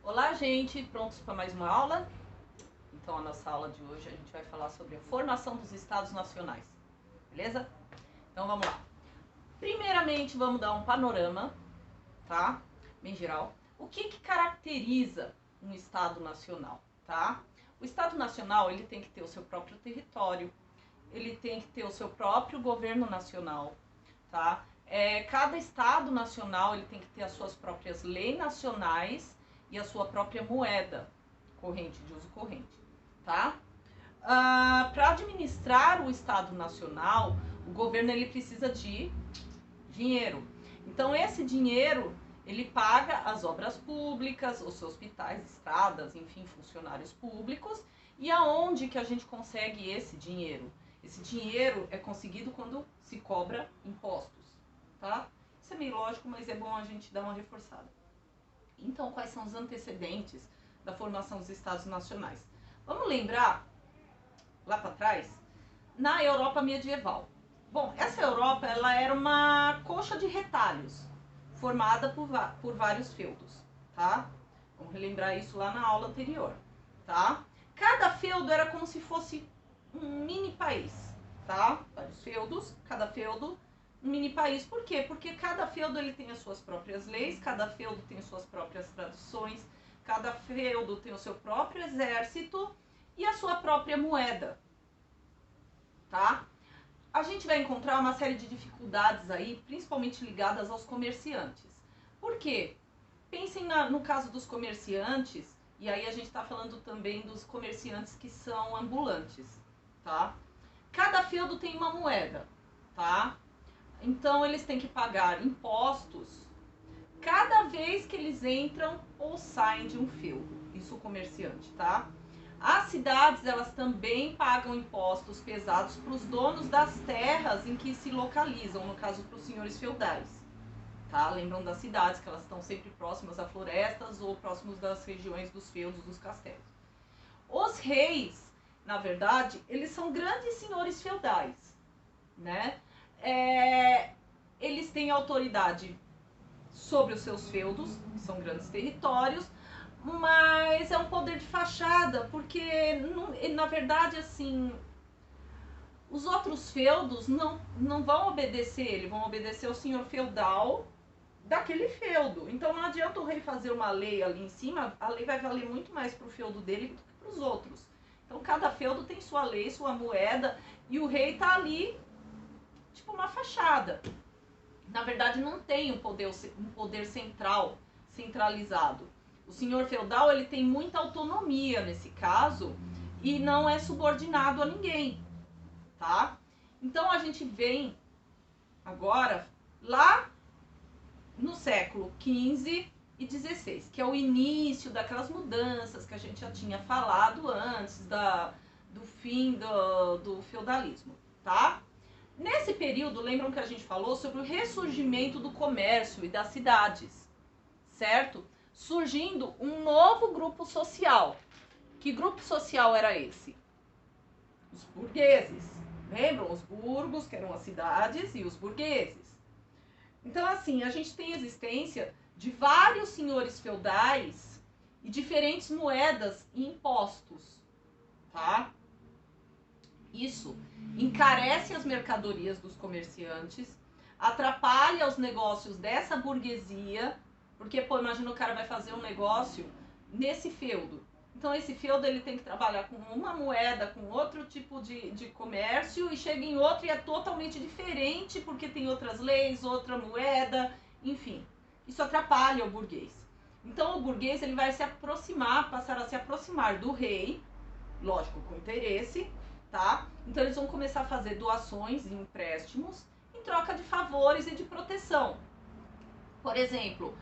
Olá, gente! Prontos para mais uma aula? Então, a nossa aula de hoje a gente vai falar sobre a formação dos Estados Nacionais, beleza? Então, vamos lá. Primeiramente, vamos dar um panorama, tá? Bem geral. O que caracteriza um Estado Nacional, tá? O Estado Nacional, ele tem que ter o seu próprio território, ele tem que ter o seu próprio governo nacional, tá? Cada Estado Nacional, ele tem que ter as suas próprias leis nacionais e a sua própria moeda corrente, de uso corrente, tá? Para administrar o Estado Nacional, o governo ele precisa de dinheiro. Então esse dinheiro ele paga as obras públicas, os hospitais, estradas, enfim, funcionários públicos. E aonde que a gente consegue esse dinheiro? Esse dinheiro é conseguido quando se cobra impostos, tá? Isso é meio lógico, mas é bom a gente dar uma reforçada. Então, quais são os antecedentes da formação dos Estados Nacionais? Vamos lembrar, lá para trás, na Europa medieval. Bom, essa Europa ela era uma coxa de retalhos, formada por vários feudos, tá? Vamos relembrar isso lá na aula anterior, tá? Cada feudo era como se fosse um mini país, tá? Vários feudos, cada feudo um mini país. Por quê? Porque cada feudo ele tem as suas próprias leis, cada feudo tem as suas próprias tradições, cada feudo tem o seu próprio exército e a sua própria moeda, tá? A gente vai encontrar uma série de dificuldades aí, principalmente ligadas aos comerciantes. Por quê? Pensem no caso dos comerciantes, e aí a gente está falando também dos comerciantes que são ambulantes, tá? Cada feudo tem uma moeda, tá? Então eles têm que pagar impostos cada vez que eles entram ou saem de um feudo. Isso o comerciante, tá? As cidades, elas também pagam impostos pesados para os donos das terras em que se localizam, no caso para os senhores feudais, tá? Lembram das cidades, que elas estão sempre próximas a florestas ou próximos das regiões dos feudos, dos castelos. Os reis, na verdade, eles são grandes senhores feudais, né? Eles têm autoridade sobre os seus feudos, que são grandes territórios, mas é um poder de fachada, porque na verdade, assim, os outros feudos não vão obedecer ele, vão obedecer ao senhor feudal daquele feudo. Então não adianta o rei fazer uma lei ali em cima, a lei vai valer muito mais para o feudo dele do que para os outros. Então cada feudo tem sua lei, sua moeda, e o rei tá ali tipo uma fachada. Na verdade não tem um poder central, centralizado. O senhor feudal ele tem muita autonomia nesse caso e não é subordinado a ninguém, tá? Então a gente vem agora lá no século XV e XVI, que é o início daquelas mudanças que a gente já tinha falado antes do fim do feudalismo, tá? Nesse período, lembram que a gente falou sobre o ressurgimento do comércio e das cidades, certo? Surgindo um novo grupo social. Que grupo social era esse? Os burgueses. Lembram? Os burgos, que eram as cidades, e os burgueses. Então, assim, a gente tem a existência de vários senhores feudais e diferentes moedas e impostos, tá? Isso encarece as mercadorias dos comerciantes, atrapalha os negócios dessa burguesia, porque, pô, imagina o cara vai fazer um negócio nesse feudo. Então esse feudo ele tem que trabalhar com uma moeda, com outro tipo de comércio, e chega em outro e é totalmente diferente, porque tem outras leis, outra moeda, enfim. Isso atrapalha o burguês. Então o burguês ele vai se aproximar, passar a se aproximar do rei, lógico, com interesse, tá? Então eles vão começar a fazer doações e empréstimos em troca de favores e de proteção. Por exemplo,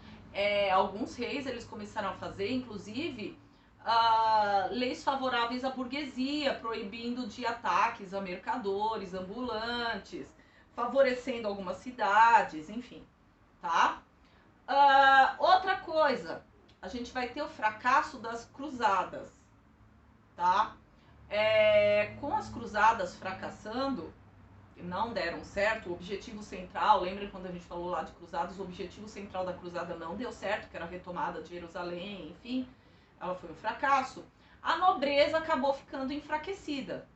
alguns reis eles começaram a fazer, inclusive, leis favoráveis à burguesia, proibindo de ataques a mercadores, ambulantes, favorecendo algumas cidades, enfim, tá? Outra coisa, a gente vai ter o fracasso das cruzadas, tá? Com as cruzadas fracassando, não deram certo. O objetivo central, lembra quando a gente falou lá de cruzadas, o objetivo central da cruzada não deu certo, que era a retomada de Jerusalém, enfim, ela foi um fracasso. A nobreza acabou ficando enfraquecida,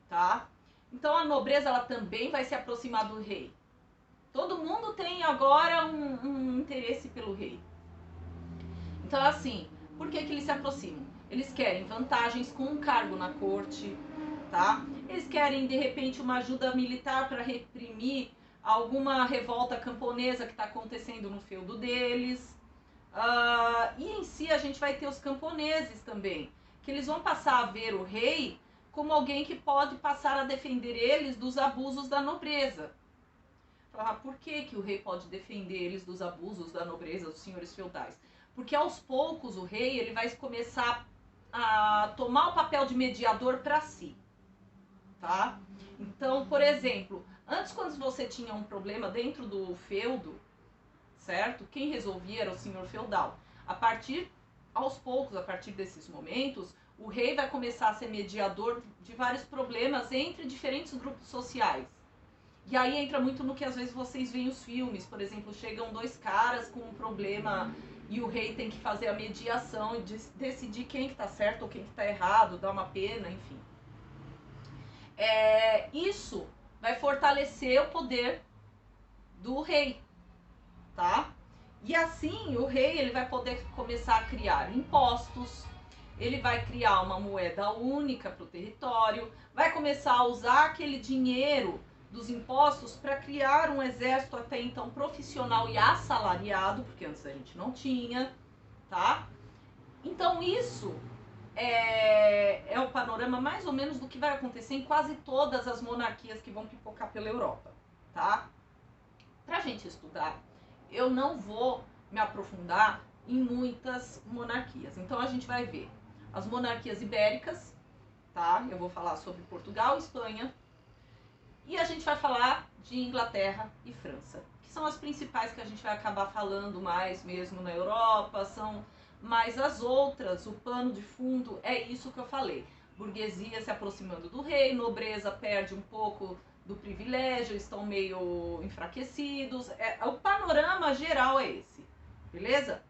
tá? Então a nobreza ela também vai se aproximar do rei. Todo mundo tem agora um interesse pelo rei. Então assim, por que eles se aproximam? Eles querem vantagens com um cargo na corte, tá? Eles querem de repente uma ajuda militar para reprimir alguma revolta camponesa que está acontecendo no feudo deles. E em si a gente vai ter os camponeses também, que eles vão passar a ver o rei como alguém que pode passar a defender eles dos abusos da nobreza. Por que o rei pode defender eles dos abusos da nobreza, dos senhores feudais? Porque aos poucos o rei ele vai começar a tomar o papel de mediador para si, tá? Então, por exemplo, antes quando você tinha um problema dentro do feudo, certo? Quem resolvia era o senhor feudal. Aos poucos, a partir desses momentos, o rei vai começar a ser mediador de vários problemas entre diferentes grupos sociais. E aí entra muito no que às vezes vocês veem os filmes, por exemplo, chegam dois caras com um problema e o rei tem que fazer a mediação e decidir quem que tá certo ou quem que tá errado, dar uma pena, enfim. Isso vai fortalecer o poder do rei, tá? E assim o rei ele vai poder começar a criar impostos, ele vai criar uma moeda única para o território, vai começar a usar aquele dinheiro dos impostos para criar um exército até então profissional e assalariado, porque antes a gente não tinha, tá? Então isso é o panorama mais ou menos do que vai acontecer em quase todas as monarquias que vão pipocar pela Europa, tá? Pra gente estudar, eu não vou me aprofundar em muitas monarquias. Então a gente vai ver as monarquias ibéricas, tá? Eu vou falar sobre Portugal, Espanha, e a gente vai falar de Inglaterra e França, que são as principais que a gente vai acabar falando mais mesmo na Europa, mas as outras, o pano de fundo é isso que eu falei. Burguesia se aproximando do rei, nobreza perde um pouco do privilégio, estão meio enfraquecidos. O panorama geral é esse, beleza?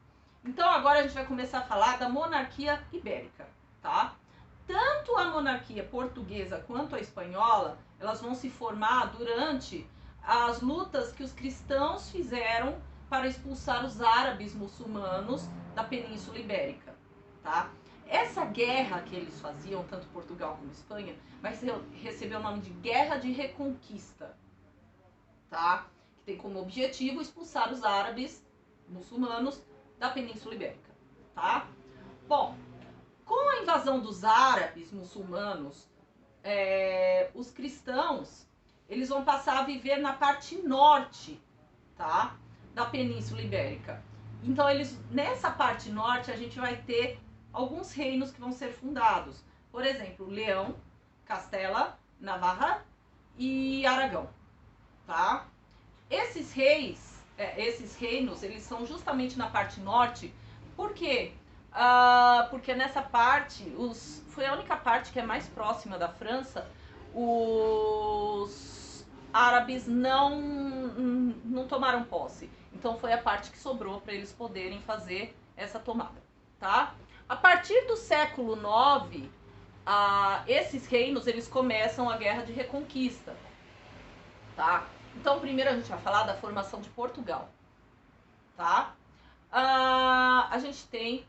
Então agora a gente vai começar a falar da monarquia ibérica, tá? Tanto a monarquia portuguesa quanto a espanhola, elas vão se formar durante as lutas que os cristãos fizeram para expulsar os árabes muçulmanos da Península Ibérica, tá? Essa guerra que eles faziam, tanto Portugal como Espanha, vai receber o nome de Guerra de Reconquista, tá? Que tem como objetivo expulsar os árabes muçulmanos da Península Ibérica, tá? Bom, com a invasão dos árabes muçulmanos, os cristãos eles vão passar a viver na parte norte, tá? Da Península Ibérica. Então, nessa parte norte, a gente vai ter alguns reinos que vão ser fundados. Por exemplo, Leão, Castela, Navarra e Aragão, tá? Esses reinos, eles são justamente na parte norte. Por quê? Porque nessa parte, foi a única parte que é mais próxima da França, os árabes não tomaram posse. Então foi a parte que sobrou para eles poderem fazer essa tomada, tá? A partir do século IX, esses reinos eles começam a Guerra de Reconquista, tá? Então primeiro a gente vai falar da formação de Portugal, tá? A gente tem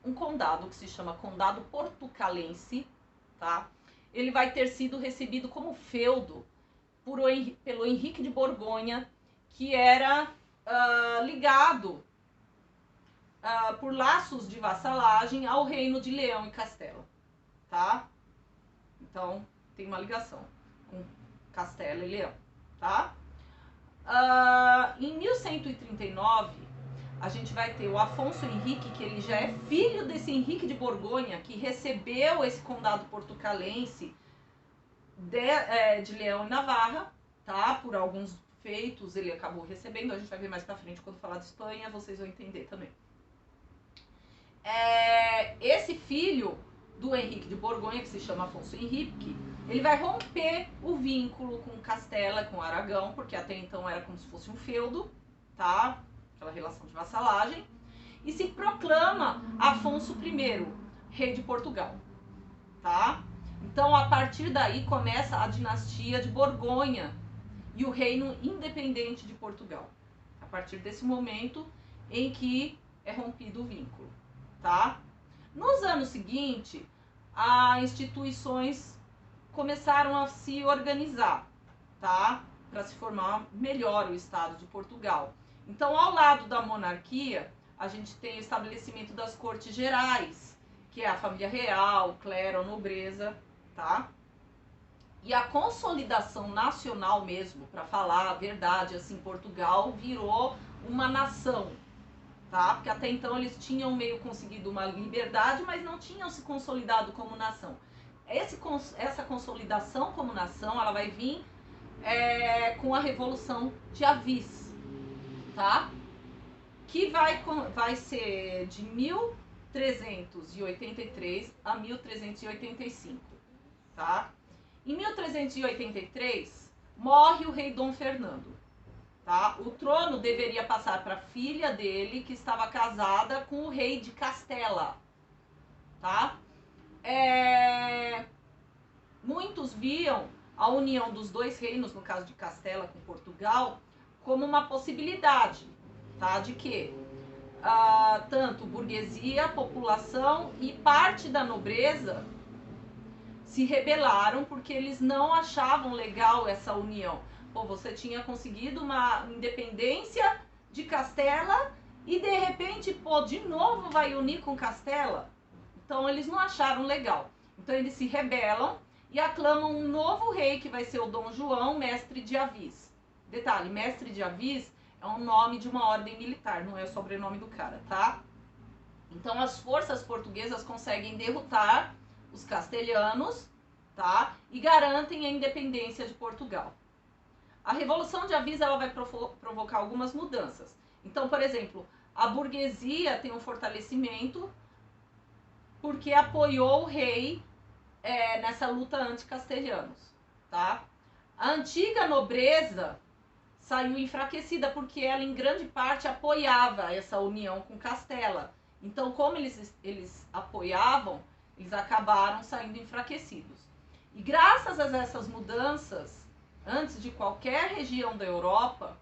um condado que se chama Condado Portucalense, tá? Ele vai ter sido recebido como feudo pelo Henrique de Borgonha, que era ligado por laços de vassalagem ao reino de Leão e Castela, tá? Então tem uma ligação com Castela e Leão, tá? Em 1139 a gente vai ter o Afonso Henrique, que ele já é filho desse Henrique de Borgonha, que recebeu esse condado portucalense de Leão e Navarra, tá? Por alguns feitos ele acabou recebendo, a gente vai ver mais pra frente quando falar de Espanha, vocês vão entender também. Esse filho do Henrique de Borgonha, que se chama Afonso Henrique, Ele vai romper o vínculo com Castela, com Aragão, porque até então era como se fosse um feudo, tá? Aquela relação de vassalagem. E se proclama Afonso I, rei de Portugal, tá? Então, a partir daí começa a dinastia de Borgonha e o reino independente de Portugal. A partir desse momento em que é rompido o vínculo, tá? Nos anos seguintes, as instituições começaram a se organizar, tá? Para se formar melhor o Estado de Portugal. Então, ao lado da monarquia, a gente tem o estabelecimento das cortes gerais, que é a família real, clero, nobreza, tá? E a consolidação nacional mesmo, para falar a verdade, assim, Portugal virou uma nação, tá? Porque até então eles tinham meio conseguido uma liberdade, mas não tinham se consolidado como nação. Essa consolidação como nação, ela vai vir com a Revolução de Avis, tá? Que vai ser de 1383 a 1385, tá? Em 1383, morre o rei Dom Fernando, tá? O trono deveria passar para a filha dele, que estava casada com o rei de Castela, tá? Muitos viam a união dos dois reinos, no caso de Castela com Portugal, como uma possibilidade, tá? De que tanto burguesia, população e parte da nobreza se rebelaram porque eles não achavam legal essa união. Pô, você tinha conseguido uma independência de Castela e de repente, pô, de novo vai unir com Castela? Então eles não acharam legal. Então eles se rebelam e aclamam um novo rei que vai ser o Dom João, mestre de Avis. Detalhe, mestre de Avis é um nome de uma ordem militar, não é o sobrenome do cara, tá? Então as forças portuguesas conseguem derrotar os castelhanos, tá? E garantem a independência de Portugal. A Revolução de Avis ela vai provocar algumas mudanças. Então, por exemplo, a burguesia tem um fortalecimento porque apoiou o rei nessa luta anti-castelhanos, tá? A antiga nobreza saiu enfraquecida porque ela, em grande parte, apoiava essa união com Castela. Então, como eles apoiavam, eles acabaram saindo enfraquecidos. E graças a essas mudanças, antes de qualquer região da Europa,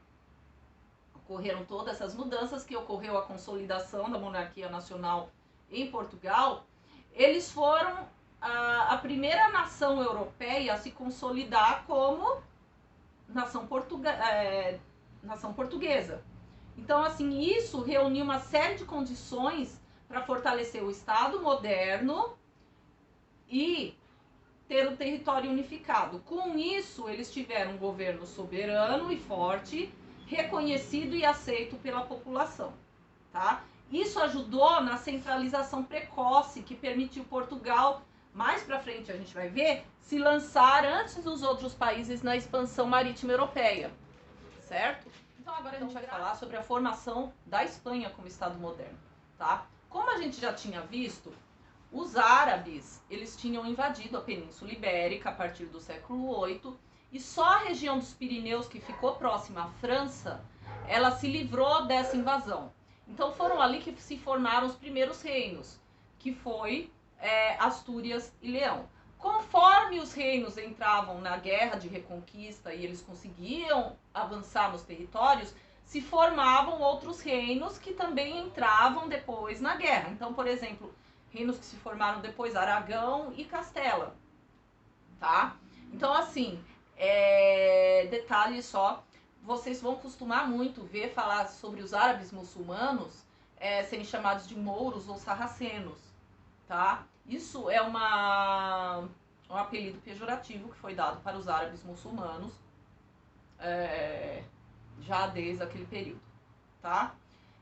ocorreram todas essas mudanças, que ocorreu a consolidação da monarquia nacional em Portugal. Eles foram a primeira nação europeia a se consolidar como nação portuguesa. Então, assim, isso reuniu uma série de condições para fortalecer o Estado moderno e ter o território unificado. Com isso, eles tiveram um governo soberano e forte, reconhecido e aceito pela população, tá? Isso ajudou na centralização precoce, que permitiu Portugal, mais para frente a gente vai ver, se lançar antes dos outros países na expansão marítima europeia, certo? Então agora a gente vai falar sobre a formação da Espanha como Estado moderno, tá? Como a gente já tinha visto, os árabes, eles tinham invadido a Península Ibérica a partir do século VIII, e só a região dos Pirineus, que ficou próxima à França, ela se livrou dessa invasão. Então foram ali que se formaram os primeiros reinos, que foi Astúrias e Leão. Conforme os reinos entravam na guerra de reconquista e eles conseguiam avançar nos territórios, se formavam outros reinos que também entravam depois na guerra. Então, por exemplo, reinos que se formaram depois, Aragão e Castela, tá? Então, assim, detalhe só, vocês vão costumar muito ver falar sobre os árabes muçulmanos serem chamados de mouros ou sarracenos, tá? Isso é um apelido pejorativo que foi dado para os árabes muçulmanos já desde aquele período, tá?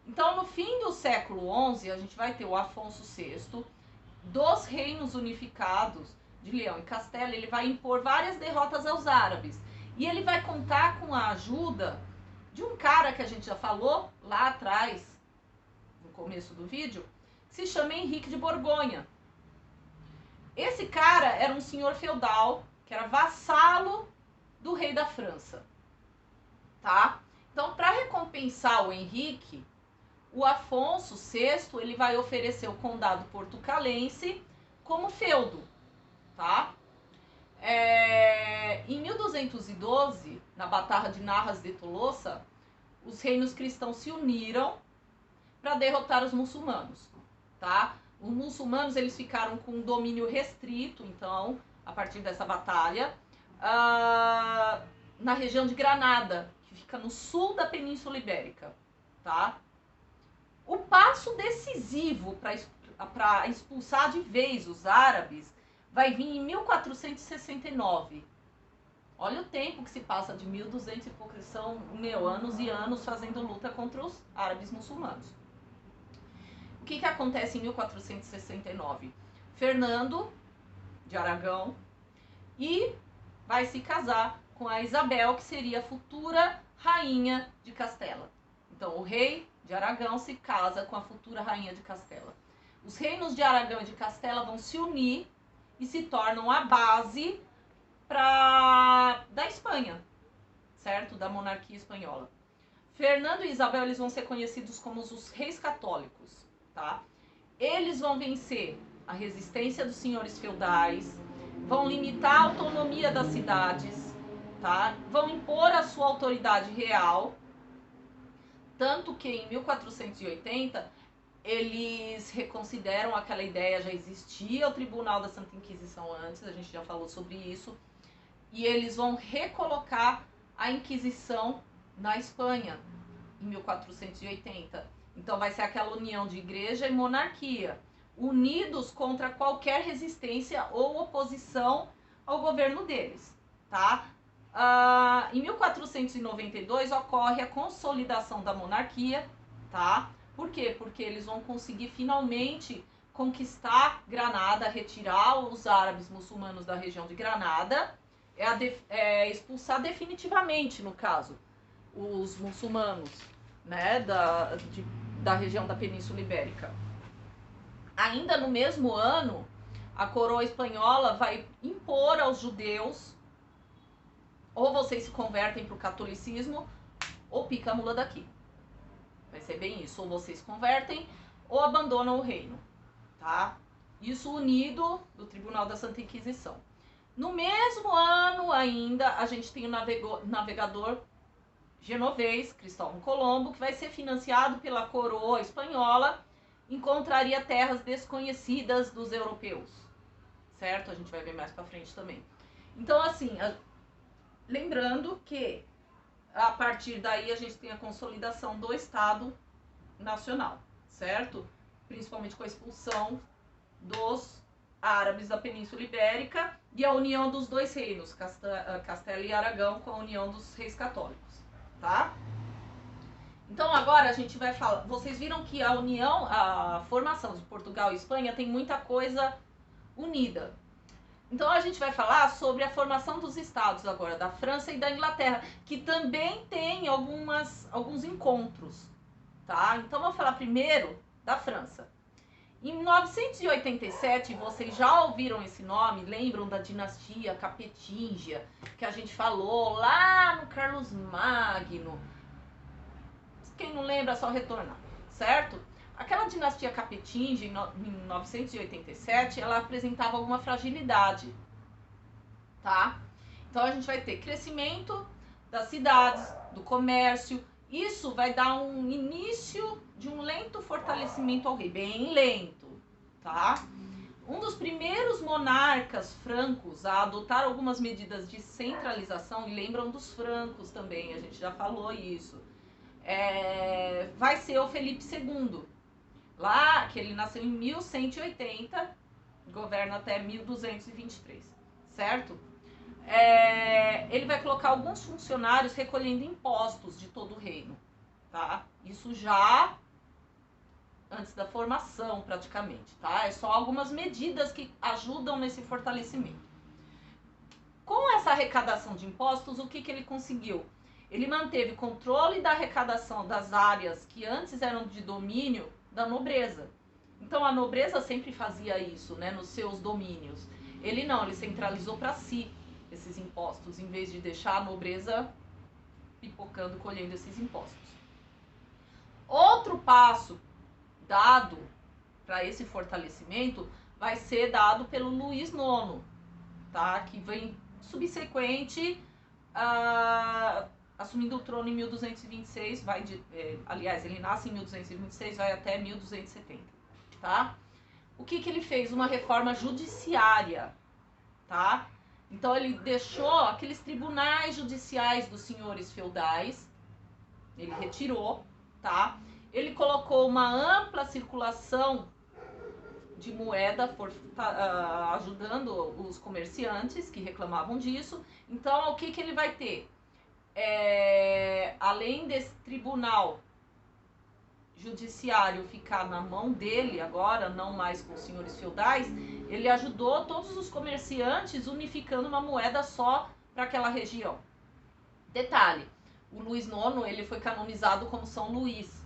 Então, no fim do século XI, a gente vai ter o Afonso VI, dos reinos unificados de Leão e Castela. Ele vai impor várias derrotas aos árabes. E ele vai contar com a ajuda de um cara que a gente já falou lá atrás, no começo do vídeo, que se chama Henrique de Borgonha. Esse cara era um senhor feudal, que era vassalo do rei da França, tá? Então, para recompensar o Henrique, o Afonso VI, ele vai oferecer o condado portucalense como feudo, tá? Em 1212, na Batalha de Narras de Tolosa, os reinos cristãos se uniram para derrotar os muçulmanos, tá? Os muçulmanos, eles ficaram com um domínio restrito, então, a partir dessa batalha, na região de Granada, que fica no sul da Península Ibérica, tá? O passo decisivo para expulsar de vez os árabes vai vir em 1469. Olha o tempo que se passa de 1200 e pouco, são anos e anos fazendo luta contra os árabes muçulmanos. O que acontece em 1469? Fernando de Aragão e vai se casar com a Isabel, que seria a futura rainha de Castela. Então, o rei de Aragão se casa com a futura rainha de Castela. Os reinos de Aragão e de Castela vão se unir e se tornam a base da Espanha, certo? Da monarquia espanhola. Fernando e Isabel, eles vão ser conhecidos como os reis católicos, tá? Eles vão vencer a resistência dos senhores feudais, vão limitar a autonomia das cidades, tá? Vão impor a sua autoridade real, tanto que em 1480 eles reconsideram aquela ideia, já existia o Tribunal da Santa Inquisição antes, a gente já falou sobre isso, e eles vão recolocar a Inquisição na Espanha em 1480. Então vai ser aquela união de igreja e monarquia, unidos contra qualquer resistência ou oposição ao governo deles, tá? Em 1492 ocorre a consolidação da monarquia, tá? Por quê? Porque eles vão conseguir finalmente conquistar Granada, retirar os árabes muçulmanos da região de Granada, expulsar definitivamente, no caso, os muçulmanos, né, da região da Península Ibérica. Ainda no mesmo ano, a coroa espanhola vai impor aos judeus: ou vocês se convertem para o catolicismo, ou pica a mula daqui. Vai ser bem isso, ou vocês se convertem, ou abandonam o reino, tá? Isso unido do Tribunal da Santa Inquisição. No mesmo ano ainda, a gente tem o navegador genovês, Cristóvão Colombo, que vai ser financiado pela coroa espanhola, encontraria terras desconhecidas dos europeus, certo? A gente vai ver mais pra frente também. Então, assim, lembrando que a partir daí a gente tem a consolidação do Estado Nacional, certo? Principalmente com a expulsão dos árabes da Península Ibérica e a união dos dois reinos, Castela e Aragão, com a união dos reis católicos, tá? Então agora a gente vai falar, vocês viram que a formação de Portugal e Espanha tem muita coisa unida. Então a gente vai falar sobre a formação dos estados agora, da França e da Inglaterra, que também tem alguns encontros, tá? Então vamos falar primeiro da França. Em 987, vocês já ouviram esse nome, lembram da dinastia Capetingia, que a gente falou lá no Carlos Magno. Quem não lembra é só retornar, certo? Aquela dinastia Capetingia, em 987, ela apresentava alguma fragilidade, tá? Então a gente vai ter crescimento das cidades, do comércio. Isso vai dar um início de um lento fortalecimento ao rei, bem lento, tá? Um dos primeiros monarcas francos a adotar algumas medidas de centralização, e lembram dos francos também, a gente já falou isso, vai ser o Felipe II. Lá, que ele nasceu em 1180, governa até 1223, certo? Ele vai colocar alguns funcionários recolhendo impostos de todo o reino, tá? Isso já antes da formação, praticamente, tá? É só algumas medidas que ajudam nesse fortalecimento. Com essa arrecadação de impostos, o que ele conseguiu? Ele manteve controle da arrecadação das áreas que antes eram de domínio da nobreza. Então a nobreza sempre fazia isso, né, nos seus domínios. Ele não, ele centralizou para si, esses impostos, em vez de deixar a nobreza pipocando, colhendo esses impostos. Outro passo dado para esse fortalecimento vai ser dado pelo Luís IX, tá? Que vem subsequente, assumindo o trono em 1226, aliás, ele nasce em 1226, vai até 1270, tá? O que ele fez? Uma reforma judiciária, tá? Então ele deixou aqueles tribunais judiciais dos senhores feudais, ele retirou, tá? Ele colocou uma ampla circulação de moeda, ajudando os comerciantes que reclamavam disso. Então, o que ele vai ter? Além desse tribunal judiciário ficar na mão dele agora, não mais com os senhores feudais, ele ajudou todos os comerciantes unificando uma moeda só para aquela região. Detalhe, o Luís IX, ele foi canonizado como São Luís,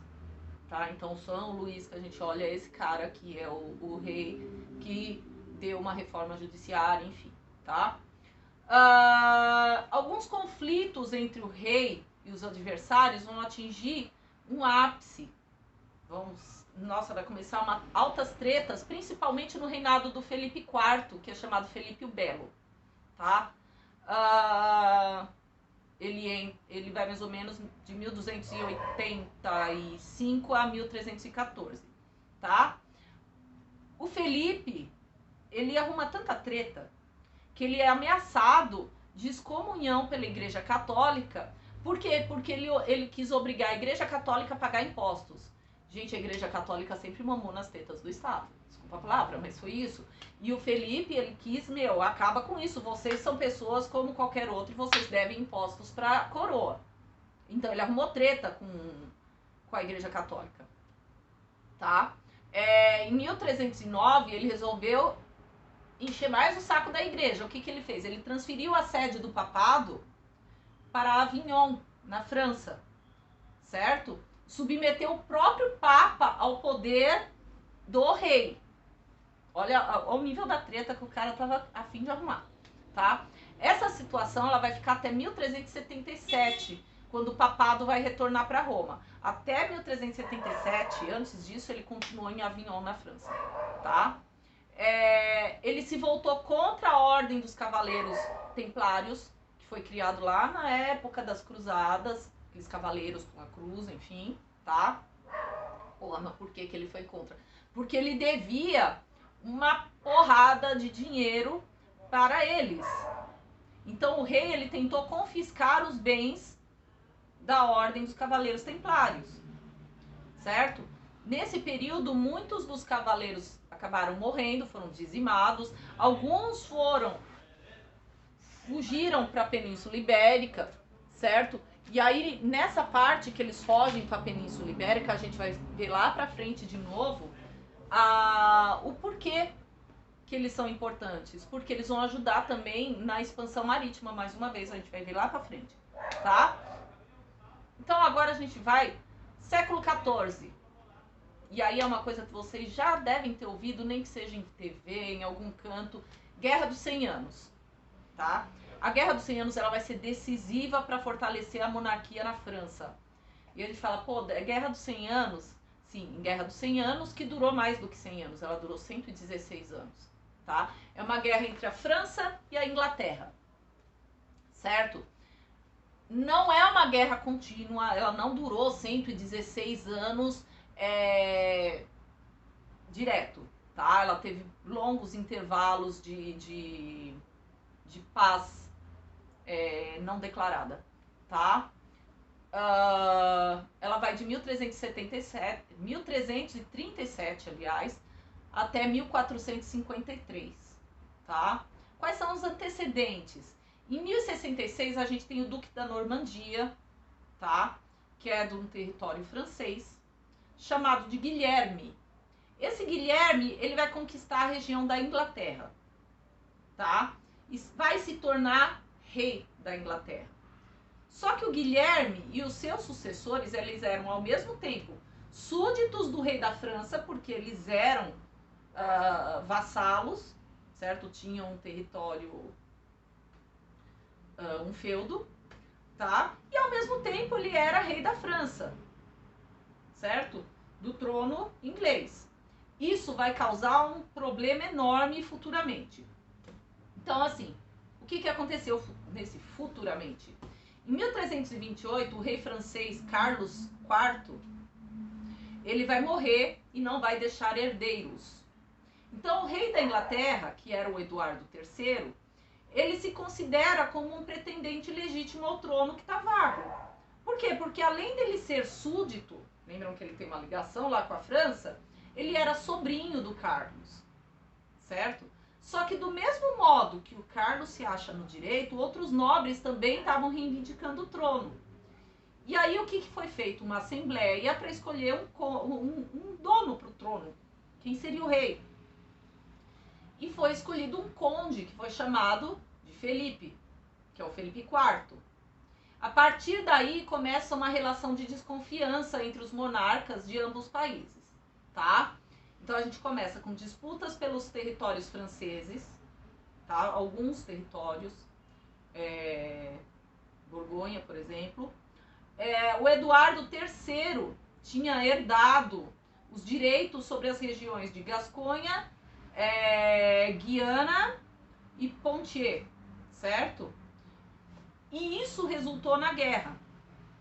tá? Então São Luís, que a gente olha, é esse cara que é o rei que deu uma reforma judiciária, enfim, tá? Alguns conflitos entre o rei e os adversários vão atingir um ápice. Vai começar altas tretas, principalmente no reinado do Felipe IV, que é chamado Felipe o Belo, tá? Ele vai mais ou menos de 1285 a 1314, tá? O Felipe, ele arruma tanta treta que ele é ameaçado de excomunhão pela Igreja Católica. Por quê? Porque ele quis obrigar a Igreja Católica a pagar impostos. Gente, a Igreja Católica sempre mamou nas tetas do Estado. Desculpa a palavra, mas foi isso. E o Felipe, ele quis, acaba com isso. Vocês são pessoas como qualquer outro e vocês devem impostos pra coroa. Então, ele arrumou treta com a Igreja Católica. Tá? Em 1309, ele resolveu encher mais o saco da igreja. O que ele fez? Ele transferiu a sede do papado para Avignon, na França. Certo? Submeteu o próprio Papa ao poder do rei. Olha o nível da treta que o cara estava a fim de arrumar, tá? Essa situação ela vai ficar até 1377, quando o papado vai retornar para Roma. Até 1377, antes disso, ele continuou em Avignon, na França, tá? Ele se voltou contra a Ordem dos Cavaleiros Templários, que foi criado lá na época das Cruzadas, aqueles cavaleiros com a cruz, enfim, tá? Mas por que ele foi contra? Porque ele devia uma porrada de dinheiro para eles. Então o rei, ele tentou confiscar os bens da Ordem dos Cavaleiros Templários, certo? Nesse período, muitos dos cavaleiros acabaram morrendo, foram dizimados, alguns fugiram para a Península Ibérica, certo? E aí, nessa parte que eles fogem para a Península Ibérica, a gente vai ver lá para frente de novo o porquê que eles são importantes. Porque eles vão ajudar também na expansão marítima, mais uma vez, a gente vai ver lá para frente, tá? Então, agora a gente vai século XIV. E aí é uma coisa que vocês já devem ter ouvido, nem que seja em TV, em algum canto, Guerra dos 100 Anos, tá? A Guerra dos 100 Anos ela vai ser decisiva para fortalecer a monarquia na França. E a gente fala, Guerra dos 100 Anos, sim, Guerra dos 100 Anos, que durou mais do que 100 anos, ela durou 116 anos, tá? É uma guerra entre a França e a Inglaterra, certo? Não é uma guerra contínua, ela não durou 116 anos direto, tá? Ela teve longos intervalos de paz não declarada, tá? Ela vai de 1337, aliás, até 1453, tá? Quais são os antecedentes? Em 1066 a gente tem o Duque da Normandia, tá? Que é de um território francês, chamado de Guilherme. Esse Guilherme, ele vai conquistar a região da Inglaterra, tá? E vai se tornar rei da Inglaterra. Só que o Guilherme e os seus sucessores, eles eram ao mesmo tempo súditos do rei da França, porque eles eram vassalos, certo? Tinham um território um feudo, tá? E ao mesmo tempo ele era rei da França, certo? Do trono inglês. Isso vai causar um problema enorme futuramente. Então, assim, o que aconteceu nesse futuramente? Em 1328, o rei francês Carlos IV, ele vai morrer e não vai deixar herdeiros. Então, o rei da Inglaterra, que era o Eduardo III, ele se considera como um pretendente legítimo ao trono que está vago. Por quê? Porque além dele ser súdito, lembram que ele tem uma ligação lá com a França, ele era sobrinho do Carlos, certo? Só que do mesmo modo que o Carlos se acha no direito, outros nobres também estavam reivindicando o trono. E aí o que foi feito? Uma assembleia para escolher um dono para o trono. Quem seria o rei? E foi escolhido um conde, que foi chamado de Felipe, que é o Felipe IV. A partir daí começa uma relação de desconfiança entre os monarcas de ambos os países, tá? Então a gente começa com disputas pelos territórios franceses, tá? Alguns territórios, Borgonha, por exemplo. O Eduardo III tinha herdado os direitos sobre as regiões de Gasconha, Guiana e Poitiers, certo? E isso resultou na guerra.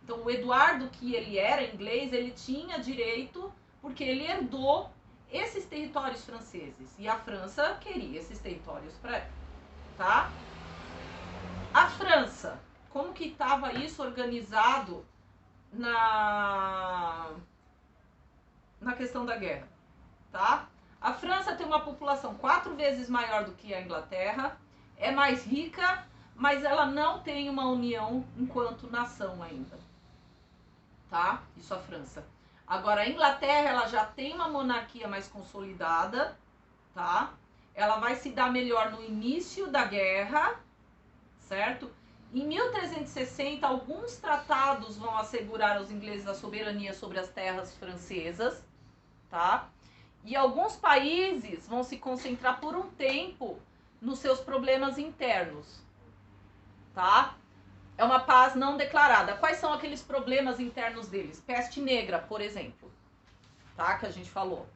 Então o Eduardo, que ele era inglês, ele tinha direito porque ele herdou esses territórios franceses. E a França queria esses territórios para ela, tá? A França, como que estava isso organizado na questão da guerra, tá? A França tem uma população 4 vezes maior do que a Inglaterra, é mais rica, mas ela não tem uma união enquanto nação ainda, tá? Isso a França. Agora, a Inglaterra, ela já tem uma monarquia mais consolidada, tá? Ela vai se dar melhor no início da guerra, certo? Em 1360, alguns tratados vão assegurar aos ingleses a soberania sobre as terras francesas, tá? E alguns países vão se concentrar por um tempo nos seus problemas internos, tá? É uma paz não declarada. Quais são aqueles problemas internos deles? Peste negra, por exemplo, tá? Que a gente falou.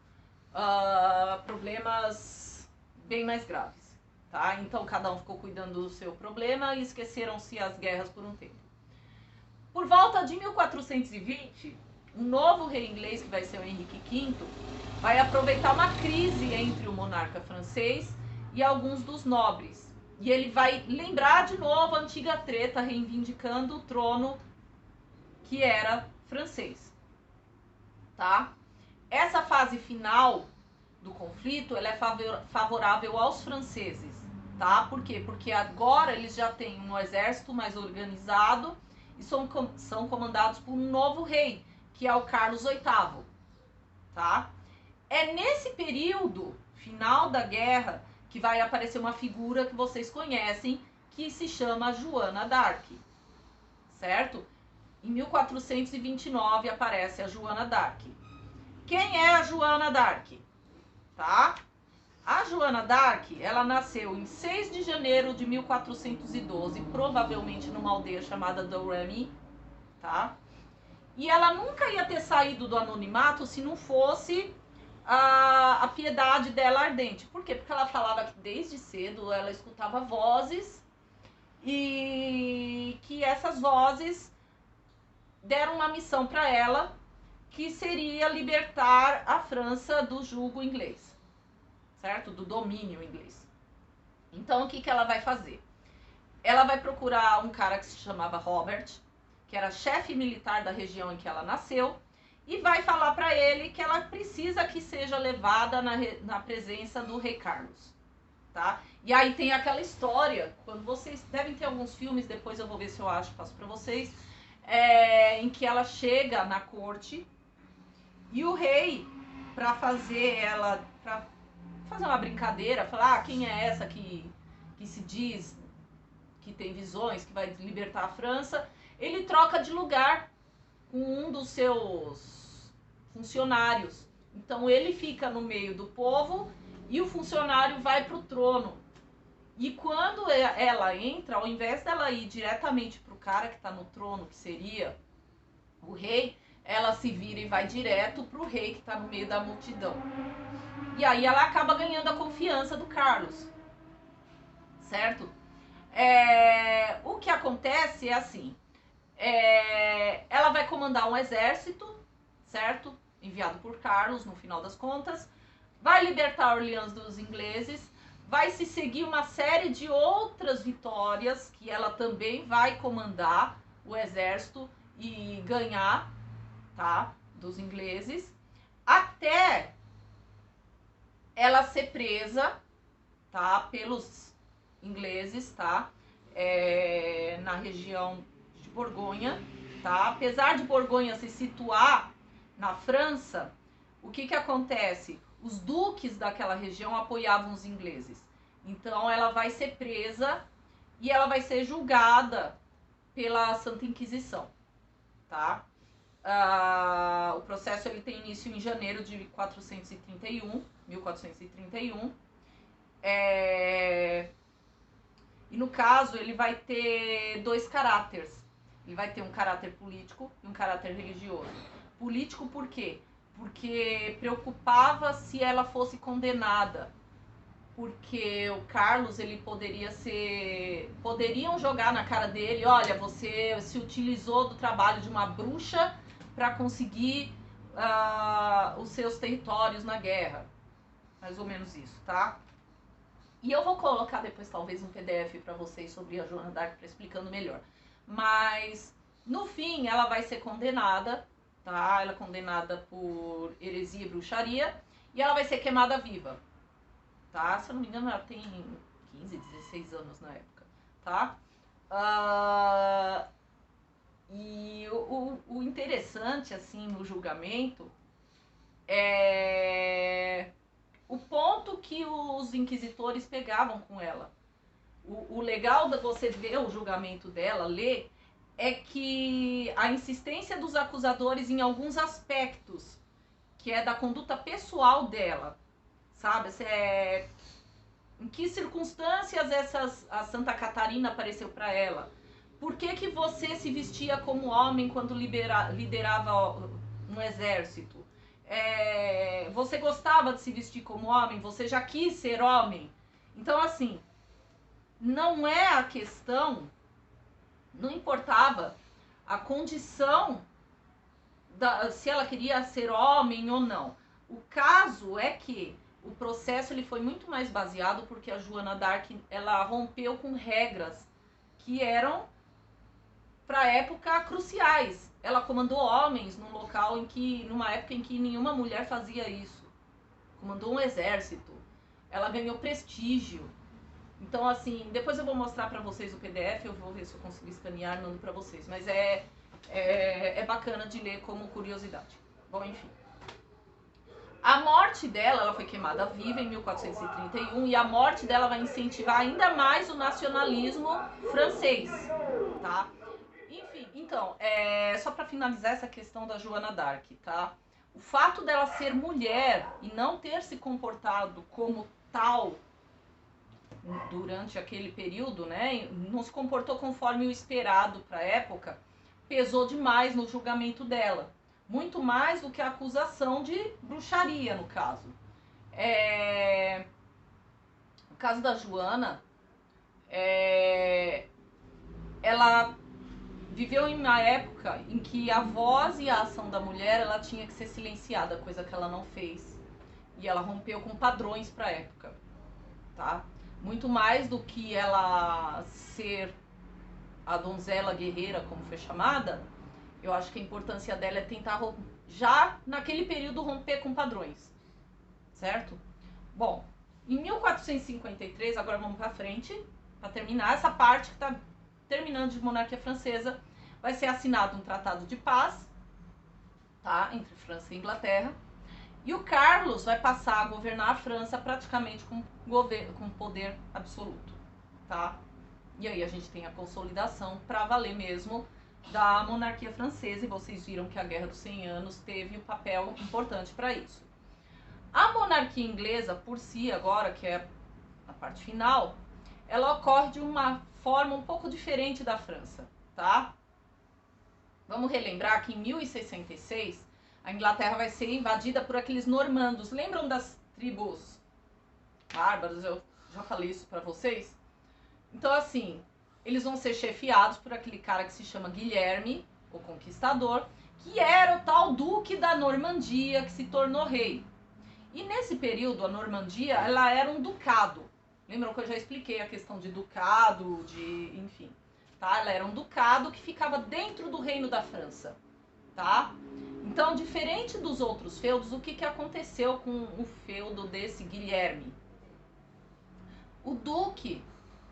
Problemas bem mais graves, tá? Então cada um ficou cuidando do seu problema e esqueceram-se as guerras por um tempo. Por volta de 1420, um novo rei inglês, que vai ser o Henrique V, vai aproveitar uma crise entre o monarca francês e alguns dos nobres. E ele vai lembrar de novo a antiga treta, reivindicando o trono que era francês, tá? Essa fase final do conflito, ela é favorável aos franceses, tá? Por quê? Porque agora eles já têm um exército mais organizado e são comandados por um novo rei, que é o Carlos VIII, tá? É nesse período final da guerra que vai aparecer uma figura que vocês conhecem, que se chama Joana d'Arc, certo? Em 1429 aparece a Joana d'Arc. Quem é a Joana d'Arc? Tá? A Joana d'Arc, ela nasceu em 6 de janeiro de 1412, provavelmente numa aldeia chamada Domremy, tá? E ela nunca ia ter saído do anonimato se não fosse a piedade dela ardente. Por quê? Porque ela falava que desde cedo ela escutava vozes e que essas vozes deram uma missão para ela, que seria libertar a França do jugo inglês, certo? Do domínio inglês. Então o que ela vai fazer? Ela vai procurar um cara que se chamava Robert, que era chefe militar da região em que ela nasceu, e vai falar para ele que ela precisa que seja levada na presença do rei Carlos, tá? E aí tem aquela história, quando vocês devem ter alguns filmes, depois eu vou ver se eu acho, passo para vocês, em que ela chega na corte e o rei, para fazer uma brincadeira, falar, quem é essa que se diz que tem visões, que vai libertar a França, ele troca de lugar com um dos seus funcionários. Então ele fica no meio do povo e o funcionário vai para o trono, E quando ela entra, ao invés dela ir diretamente pro cara que tá no trono, que seria o rei, ela se vira e vai direto pro rei que tá no meio da multidão. E aí ela acaba ganhando a confiança do Carlos, certo? O que acontece é assim, ela vai comandar um exército, certo? Enviado por Carlos, no final das contas, vai libertar Orleans dos ingleses, vai se seguir uma série de outras vitórias que ela também vai comandar o exército e ganhar, tá? Dos ingleses, até ela ser presa, tá? Pelos ingleses, tá? Na região de Borgonha, tá? Apesar de Borgonha se situar na França, o que que acontece? Os duques daquela região apoiavam os ingleses. Então ela vai ser presa e ela vai ser julgada pela Santa Inquisição, tá? O processo ele tem início em janeiro de 1431. E no caso ele vai ter dois caráteres. Ele vai ter um caráter político e um caráter religioso. Político por quê? Porque preocupava se ela fosse condenada. Porque o Carlos, ele poderiam jogar na cara dele, olha, você se utilizou do trabalho de uma bruxa para conseguir os seus territórios na guerra. Mais ou menos isso, tá? E eu vou colocar depois talvez um PDF para vocês sobre a Joana d'Arc explicando melhor. Mas no fim ela vai ser condenada, tá? Ela é condenada por heresia e bruxaria e ela vai ser queimada viva, tá? Se eu não me engano ela tem 15, 16 anos na época, tá? E o interessante assim no julgamento é o ponto que os inquisitores pegavam com ela. O legal de você ver o julgamento dela, ler, é que a insistência dos acusadores em alguns aspectos, que é da conduta pessoal dela, sabe? Em que circunstâncias a Santa Catarina apareceu para ela? Por que você se vestia como homem quando liderava um exército? Você gostava de se vestir como homem? Você já quis ser homem? Então, assim, não é a questão, não importava a condição, se ela queria ser homem ou não. O caso é que o processo ele foi muito mais baseado porque a Joana d'Arc ela rompeu com regras que eram, para a época, cruciais. Ela comandou homens numa época em que nenhuma mulher fazia isso. Comandou um exército. Ela ganhou prestígio. Então, assim, depois eu vou mostrar para vocês o PDF, eu vou ver se eu consigo escanear e mando para vocês. Mas é bacana de ler como curiosidade. Bom, enfim. A morte dela, ela foi queimada viva em 1431 e a morte dela vai incentivar ainda mais o nacionalismo francês, tá? Enfim, então, só para finalizar essa questão da Joana d'Arc, tá? O fato dela ser mulher e não ter se comportado como tal durante aquele período, né? Não se comportou conforme o esperado para a época, pesou demais no julgamento dela. Muito mais do que a acusação de bruxaria, no caso. No caso da Joana, ela viveu em uma época em que a voz e a ação da mulher ela tinha que ser silenciada, coisa que ela não fez. E ela rompeu com padrões para a época, tá? Muito mais do que ela ser a donzela guerreira, como foi chamada, eu acho que a importância dela é tentar, já naquele período, romper com padrões, certo? Bom, em 1453, agora vamos para frente, para terminar essa parte que está terminando de monarquia francesa, vai ser assinado um tratado de paz, tá, entre França e Inglaterra, e o Carlos vai passar a governar a França praticamente com poder absoluto, tá? E aí a gente tem a consolidação para valer mesmo da monarquia francesa, e vocês viram que a Guerra dos 100 Anos teve um papel importante para isso. A monarquia inglesa, por si, agora, que é a parte final, ela ocorre de uma forma um pouco diferente da França, tá? Vamos relembrar que em 1066 a Inglaterra vai ser invadida por aqueles normandos. Lembram das tribos bárbaras? Eu já falei isso para vocês. Então, assim, eles vão ser chefiados por aquele cara que se chama Guilherme, o Conquistador, que era o tal duque da Normandia, que se tornou rei. E nesse período, a Normandia, ela era um ducado. Lembram que eu já expliquei a questão de ducado, enfim, tá? Ela era um ducado que ficava dentro do reino da França, tá? Então, diferente dos outros feudos, o que aconteceu com o feudo desse Guilherme? O duque,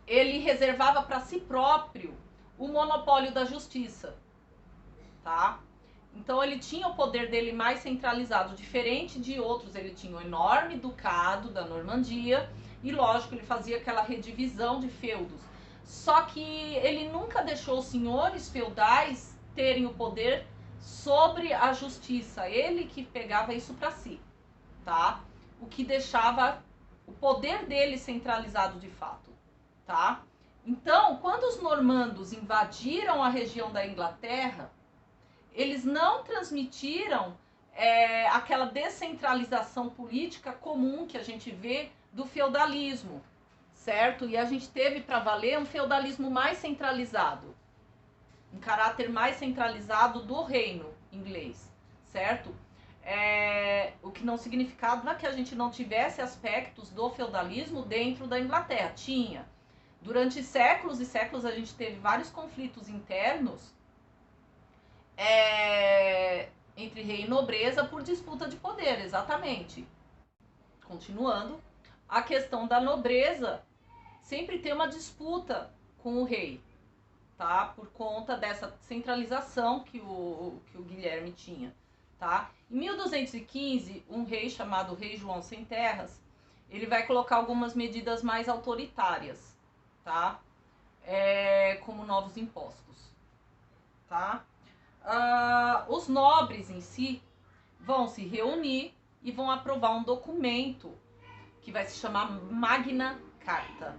ele reservava para si próprio o monopólio da justiça, tá? Então ele tinha o poder dele mais centralizado, diferente de outros. Ele tinha o enorme ducado da Normandia e, lógico, ele fazia aquela redivisão de feudos. Só que ele nunca deixou os senhores feudais terem o poder sobre a justiça. Ele que pegava isso para si, tá? O que deixava o poder dele centralizado de fato, tá? Então, quando os normandos invadiram a região da Inglaterra, eles não transmitiram aquela descentralização política comum que a gente vê do feudalismo, certo? E a gente teve para valer um feudalismo mais centralizado, um caráter mais centralizado do reino inglês, certo? O que não significava que a gente não tivesse aspectos do feudalismo dentro da Inglaterra. Tinha. Durante séculos e séculos a gente teve vários conflitos internos entre rei e nobreza por disputa de poder, exatamente. Continuando, a questão da nobreza sempre tem uma disputa com o rei, tá? Por conta dessa centralização que o Guilherme tinha, tá? Em 1215, um rei chamado Rei João Sem Terras, ele vai colocar algumas medidas mais autoritárias, tá? Como novos impostos, tá? Os nobres em si vão se reunir e vão aprovar um documento que vai se chamar Magna Carta,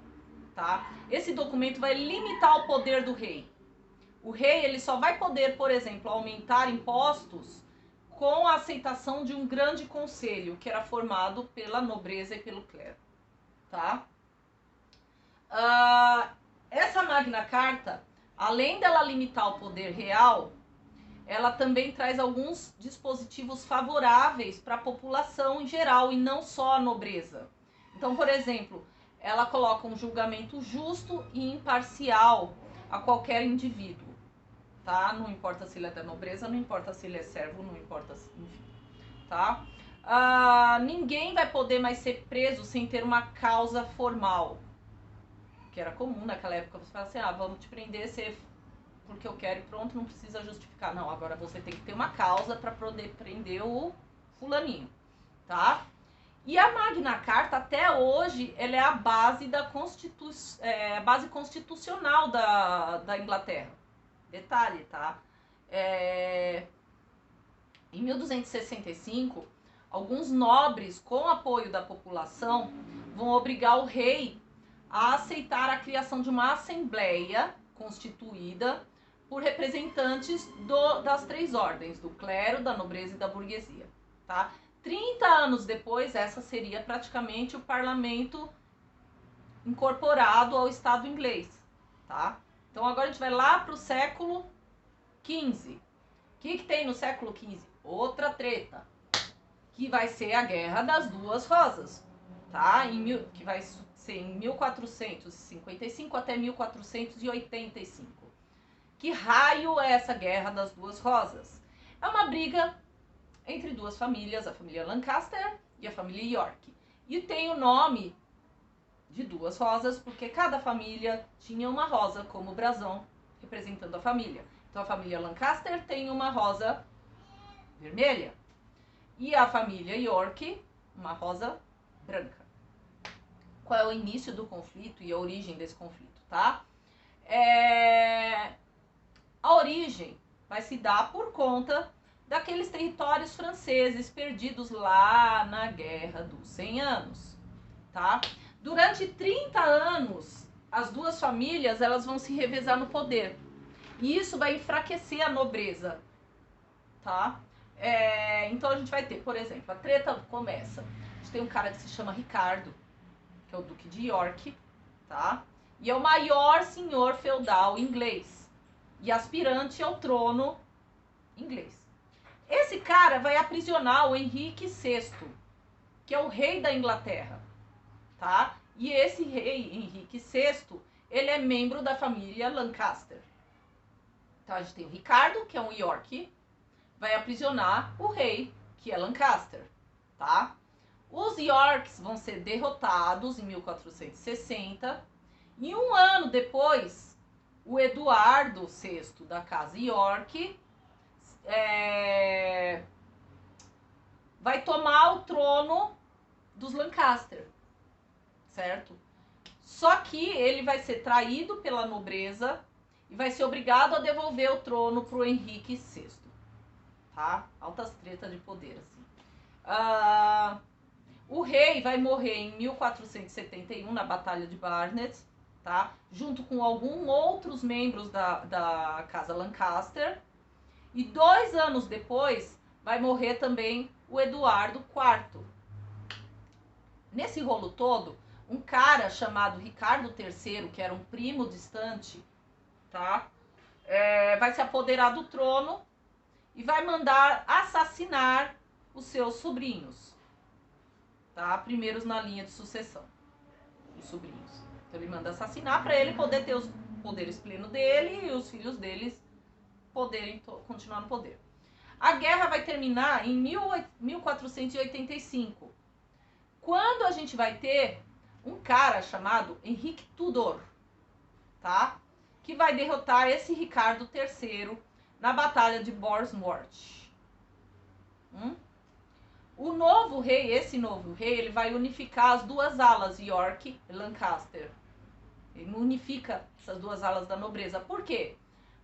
tá? Esse documento vai limitar o poder do rei. O rei, ele só vai poder, por exemplo, aumentar impostos com a aceitação de um grande conselho que era formado pela nobreza e pelo clero, tá? Essa Magna Carta, além dela limitar o poder real, ela também traz alguns dispositivos favoráveis para a população em geral e não só a nobreza. Então, por exemplo, ela coloca um julgamento justo e imparcial a qualquer indivíduo, tá? Não importa se ele é da nobreza, não importa se ele é servo, não importa, enfim, tá? Ninguém vai poder mais ser preso sem ter uma causa formal, que era comum naquela época. Você fala assim, vamos te prender, porque eu quero e pronto, não precisa justificar. Não, agora você tem que ter uma causa para poder prender o fulaninho, tá? E a Magna Carta, até hoje, ela é a base base constitucional da Inglaterra. Detalhe, tá? Em 1265, alguns nobres, com apoio da população, vão obrigar o rei a aceitar a criação de uma assembleia constituída por representantes das três ordens, do clero, da nobreza e da burguesia, tá? 30 anos depois, essa seria praticamente o parlamento incorporado ao Estado inglês, tá? Então agora a gente vai lá para o século XV. O que tem no século XV? Outra treta, que vai ser a Guerra das Duas Rosas, tá? Que vai ser em 1455 até 1485. Que raio é essa Guerra das Duas Rosas? É uma briga entre duas famílias, a família Lancaster e a família York. E tem o nome de duas rosas porque cada família tinha uma rosa como brasão representando a família. Então a família Lancaster tem uma rosa vermelha e a família York uma rosa branca. Qual é o início do conflito e a origem desse conflito, tá? A origem vai se dar por conta daqueles territórios franceses perdidos lá na Guerra dos 100 Anos, tá? Durante 30 anos, as duas famílias elas vão se revezar no poder. E isso vai enfraquecer a nobreza, tá? Então a gente vai ter, por exemplo, a treta começa. A gente tem um cara que se chama Ricardo, que é o Duque de York, tá? E é o maior senhor feudal inglês e aspirante ao trono inglês. Esse cara vai aprisionar o Henrique VI, que é o rei da Inglaterra, tá? E esse rei, Henrique VI, ele é membro da família Lancaster. Então a gente tem o Ricardo, que é um York, vai aprisionar o rei, que é Lancaster, tá? Os Yorks vão ser derrotados em 1460 e um ano depois, o Eduardo VI da casa York vai tomar o trono dos Lancaster, certo? Só que ele vai ser traído pela nobreza e vai ser obrigado a devolver o trono para o Henrique VI, tá? Altas tretas de poder, assim. O rei vai morrer em 1471 na Batalha de Barnet, tá? Junto com alguns outros membros da casa Lancaster. E 2 anos depois vai morrer também o Eduardo IV. Nesse rolo todo, um cara chamado Ricardo III, que era um primo distante, tá? Vai se apoderar do trono e vai mandar assassinar os seus sobrinhos, tá? Primeiros na linha de sucessão, os sobrinhos. Então ele manda assassinar para ele poder ter os poderes plenos dele e os filhos deles poderem continuar no poder. A guerra vai terminar em 1485, quando a gente vai ter um cara chamado Henrique Tudor, tá? Que vai derrotar esse Ricardo III na Batalha de Borsworth. O novo rei, esse novo rei, ele vai unificar as duas alas, York e Lancaster. Ele unifica essas duas alas da nobreza. Por quê?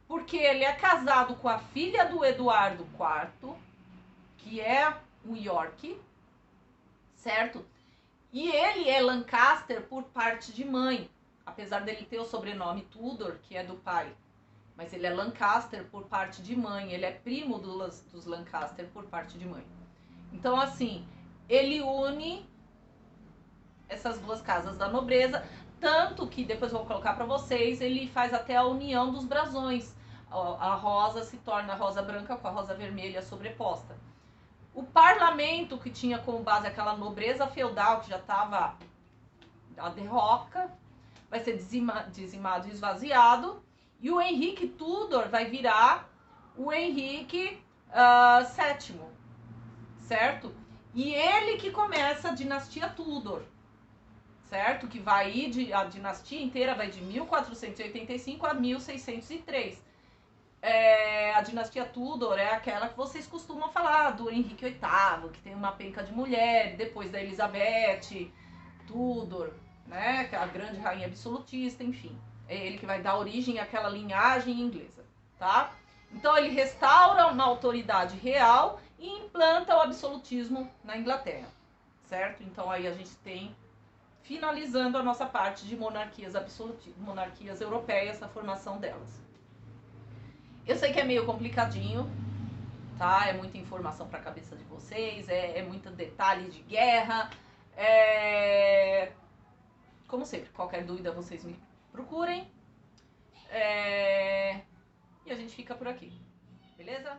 Porque ele é casado com a filha do Eduardo IV, que é o York, certo? E ele é Lancaster por parte de mãe, apesar dele ter o sobrenome Tudor, que é do pai. Mas ele é Lancaster por parte de mãe, ele é primo dos Lancaster por parte de mãe. Então, assim, ele une essas duas casas da nobreza, tanto que, depois eu vou colocar para vocês, ele faz até a união dos brasões. A rosa se torna a rosa branca com a rosa vermelha sobreposta. O parlamento, que tinha como base aquela nobreza feudal que já estava a derroca, vai ser dizimado e esvaziado. E o Henrique Tudor vai virar o Henrique VII, certo? E ele que começa a dinastia Tudor, certo? Que vai ir, a dinastia inteira vai de 1485 a 1603. A dinastia Tudor é aquela que vocês costumam falar, do Henrique VIII, que tem uma penca de mulher, depois da Elizabeth Tudor, né? Que é a grande rainha absolutista, enfim. É ele que vai dar origem àquela linhagem inglesa, tá? Então ele restaura uma autoridade real e implanta o absolutismo na Inglaterra, certo? Então aí a gente tem, finalizando a nossa parte de monarquias monarquias europeias, a formação delas. Eu sei que é meio complicadinho, tá? É muita informação para a cabeça de vocês, é muito detalhe de guerra. Como sempre, qualquer dúvida vocês me procurem. E a gente fica por aqui, beleza?